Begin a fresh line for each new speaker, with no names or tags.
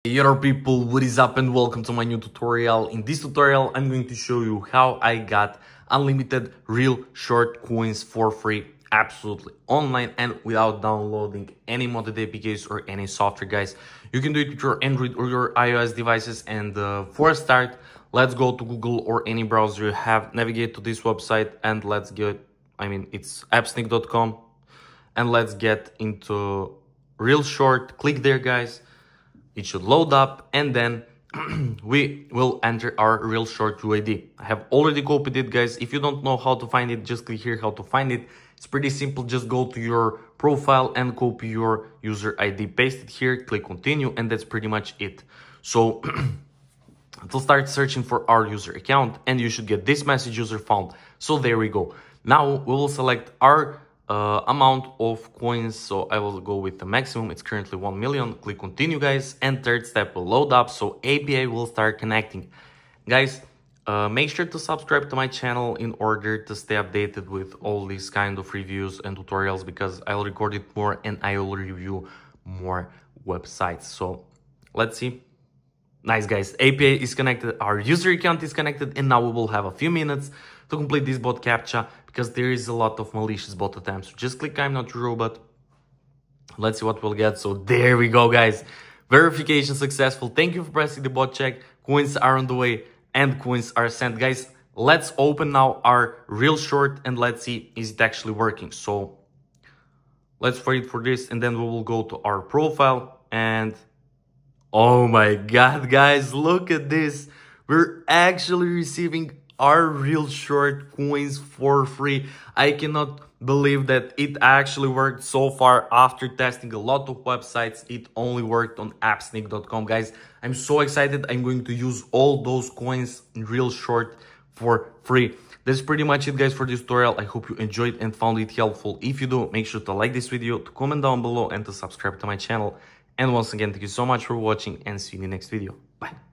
Yo people, what is up and welcome to my new tutorial. In this tutorial, I'm going to show you how I got unlimited ReelShort coins for free, absolutely online and without downloading any modded APKs or any software, guys. You can do it with your Android or your iOS devices. And for a start, let's go to Google or any browser you have, navigate to this website and let's get, it's appsnake.com, and let's get into ReelShort. Click there, guys. It should load up and then we will enter our ReelShort UID. I have already copied it, guys. If you don't know how to find it, just click here how to find it. It's pretty simple. Just go to your profile and copy your user ID, paste it here, click continue, and that's pretty much it. So it'll start searching for our user account and you should get this message, user found. So there we go. Now we will select our amount of coins, so I will go with the maximum. It's currently 1 million. Click continue, guys, and third step will load up, so API will start connecting. Guys, make sure to subscribe to my channel in order to stay updated with all these kind of reviews and tutorials, because I'll record it more and I will review more websites. So let's see. Nice, guys, API is connected, our user account is connected, and now we will have a few minutes to complete this bot captcha, because there is a lot of malicious bot attempts. So just click I'm not a robot. Let's see what we'll get. So there we go, guys. Verification successful. Thank you for pressing the bot check. Coins are on the way and coins are sent. Guys, let's open now our ReelShort and let's see is it actually working. So let's wait for this and then we will go to our profile and oh my god, guys, look at this. We're actually receiving our ReelShort coins for free. I cannot believe that it actually worked so far. After testing a lot of websites, it only worked on appsnake.com, guys. I'm so excited. I'm going to use all those coins in ReelShort for free. That's pretty much it, guys, for this tutorial. I hope you enjoyed and found it helpful. If you do, make sure to like this video, to comment down below, and to subscribe to my channel. And once again, thank you so much for watching and see you in the next video. Bye.